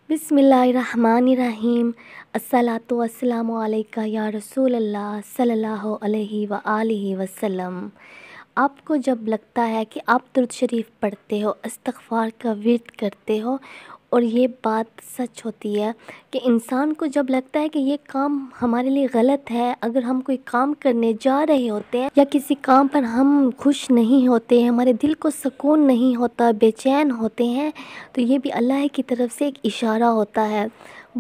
بسم اللہ الرحمن الرحیم۔ الصلاۃ والسلام علیکہ یا رسول اللہ صلی اللہ علیہ وآلہ وسلم۔ آپ کو جب لگتا ہے کہ آپ درود شریف پڑھتے ہو، استغفار کا ورد کرتے ہو، اور یہ بات سچ ہوتی ہے کہ انسان کو جب لگتا ہے کہ یہ کام ہمارے لیے غلط ہے، اگر ہم کوئی کام کرنے جا رہے ہوتے ہیں یا کسی کام پر ہم خوش نہیں ہوتے ہیں، ہمارے دل کو سکون نہیں ہوتا، بے چین ہوتے ہیں، تو یہ بھی اللہ کی طرف سے ایک اشارہ ہوتا ہے۔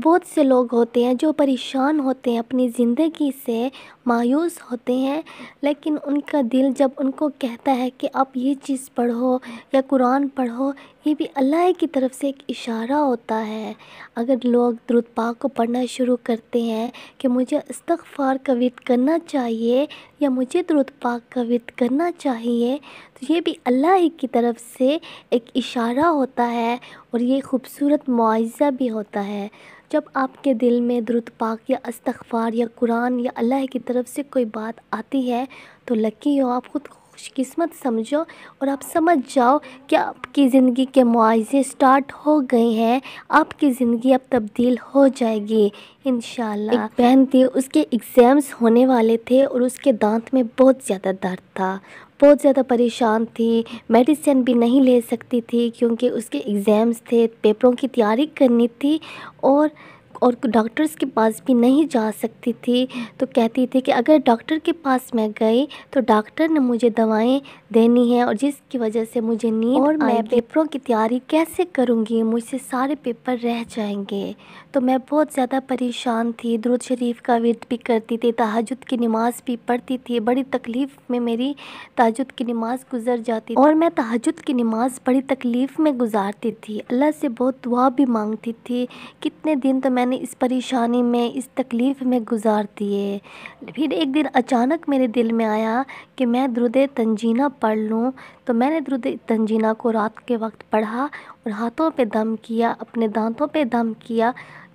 بہت سے لوگ ہوتے ہیں جو پریشان ہوتے ہیں، اپنی زندگی سے مایوس ہوتے ہیں، لیکن ان کا دل جب ان کو کہتا ہے کہ آپ یہ چیز پڑھو یا قرآن پڑھو، یہ بھی اللہ کی طرف سے ایک اشارہ ہوتا ہے۔ اگر لوگ درود پاک کو پڑھنا شروع کرتے ہیں کہ مجھے استغفار کا ورد کرنا چاہیے یا مجھے درود پاک کا ورد کرنا چاہیے، تو یہ بھی اللہ کی طرف سے ایک اشارہ ہوتا ہے، اور یہ خوبصورت معجزہ بھی ہوتا ہے۔ جب آپ کے دل میں درود پاک یا استغفار یا قرآن یا اللہ کی طرف سے کوئی بات آتی ہے تو لکی ہو، آپ خود خوش قسمت سمجھو، اور آپ سمجھ جاؤ کہ آپ کی زندگی کے معجزے سٹارٹ ہو گئے ہیں، آپ کی زندگی اب تبدیل ہو جائے گی انشاءاللہ۔ ایک بہن تھی، اس کے ایگزامز ہونے والے تھے اور اس کے دانت میں بہت زیادہ درد تھا، بہت زیادہ پریشان تھی، میڈیسن بھی نہیں لے سکتی تھی کیونکہ اس کے ایگزامز تھے، پیپروں کی تیاری کرنی تھی، اور ڈاکٹرز کے پاس بھی نہیں جا سکتی تھی۔ تو کہتی تھی کہ اگر ڈاکٹر کے پاس میں گئی تو ڈاکٹر نے مجھے دوائیں دینی ہیں، اور جس کی وجہ سے مجھے نیند اور میں پیپروں کی تیاری کیسے کروں گی، مجھ سے سارے پیپر رہ جائیں گے۔ تو میں بہت زیادہ پریشان تھی، درود شریف کا ورد بھی کرتی تھی، تہجد کی نماز بھی پڑھتی تھی، بڑی تکلیف میں میری تہجد کی نماز گزر جاتی تھی، اور میں تہجد کی نماز بڑی تکلیف میں گزارتی تھی، اللہ سے بہت دعا بھی مانگتی تھی۔ کتنے دن تو میں نے اس پریشانی میں، اس تکلیف میں گزار دیے۔ پھر ایک دن اچانک میرے دل میں آیا کہ میں درود تنجینہ پڑھ لوں، تو میں نے درود تنجینہ کو رات کے وقت پڑھا اور ہاتھوں پہ دم کیا، اپنے دانتوں پہ دم کیا۔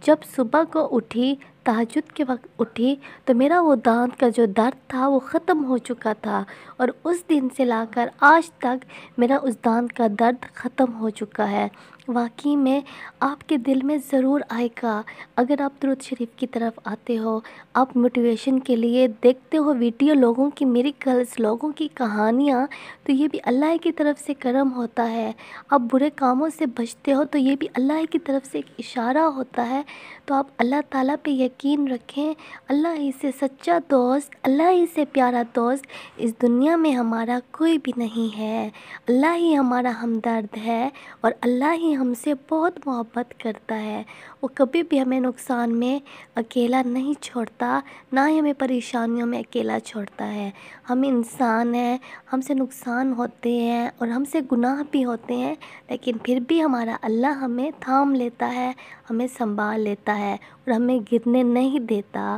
جب صبح کو اٹھی، تہجد کے وقت اٹھی، تو میرا وہ دانت کا جو درد تھا وہ ختم ہو چکا تھا، اور اس دن سے لا کر آج تک میرا اس دانت کا درد ختم ہو چکا ہے۔ واقعی میں آپ کے دل میں ضرور آئے گا، اگر آپ درود شریف کی طرف آتے ہو، آپ موٹیویشن کے لیے دیکھتے ہو ویڈیو، لوگوں کی میریکلز، لوگوں کی کہانیاں، تو یہ بھی اللہ کی طرف سے کرم ہوتا ہے۔ آپ برے کاموں سے بچتے ہو تو یہ بھی اللہ کی طرف سے ایک اشارہ ہوتا ہے۔ تو آپ اللہ تعالیٰ پہ یقین رکھیں، اللہ ہی سے سچا دوست، اللہ ہی سے پیارا دوست اس دنیا میں ہمارا کوئی بھی نہیں ہے۔ اللہ ہی ہمارا ہمدرد ہے، اور اللہ ہی ہم سے بہت محبت کرتا ہے۔ وہ کبھی بھی ہمیں نقصان میں اکیلا نہیں چھوڑتا، نہ ہی ہمیں پریشانیوں میں اکیلا چھوڑتا ہے۔ ہم انسان ہیں، ہم سے نقصان ہوتے ہیں اور ہم سے گناہ بھی ہوتے ہیں، لیکن پھر بھی ہمارا اللہ ہمیں تھام لیتا ہے، ہمیں سنبھال لیتا ہے اور ہمیں گرنے نہیں دیتا۔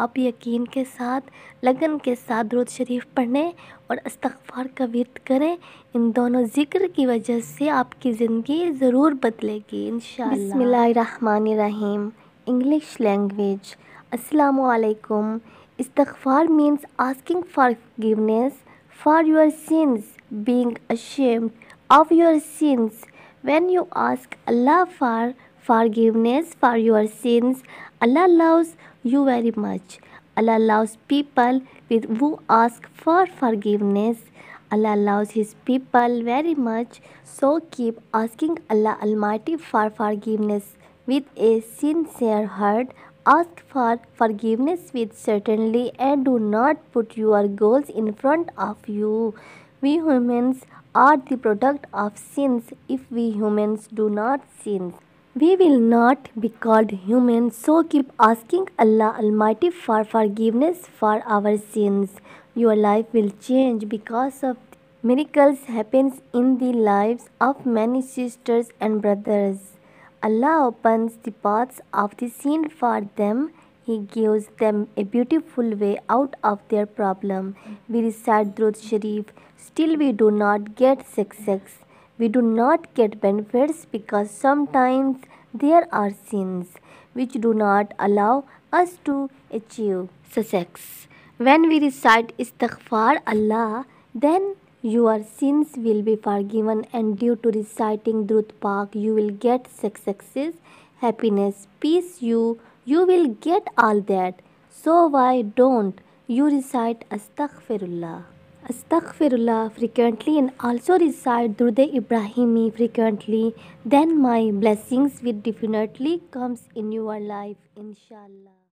آپ یقین کے ساتھ، لگن کے ساتھ درود شریف پڑھیں اور استغفار کا ورد کریں، ان دونوں ذکر کی وجہ سے آپ کی زندگی ضرور بدلے گی انشاءاللہ۔ بسم اللہ الرحمن الرحیم۔ English language. السلام علیکم۔ استغفار means asking forgiveness for your sins, being ashamed of your sins. When you ask Allah for forgiveness for your sins, Allah loves you very much. Allah loves people who ask for forgiveness. Allah loves His people very much. So keep asking Allah Almighty for forgiveness with a sincere heart. Ask for forgiveness with certainty and do not put your goals in front of you. We humans are the product of sins. If we humans do not sin, we will not be called human. So keep asking Allah Almighty for forgiveness for our sins. Your life will change because of miracles happens in the lives of many sisters and brothers. Allah opens the paths of the sin for them. He gives them a beautiful way out of their problem. We recite Durud Sharif, still we do not get success. We do not get benefits because sometimes there are sins which do not allow us to achieve success. When we recite Istighfar Allah, then Your sins will be forgiven, and due to reciting Durud Pak, you will get success, happiness, peace. You will get all that. So why don't you recite Astaghfirullah? Astaghfirullah frequently and also recite Durud Ibrahimi frequently, then my blessings will definitely comes in your life, inshallah.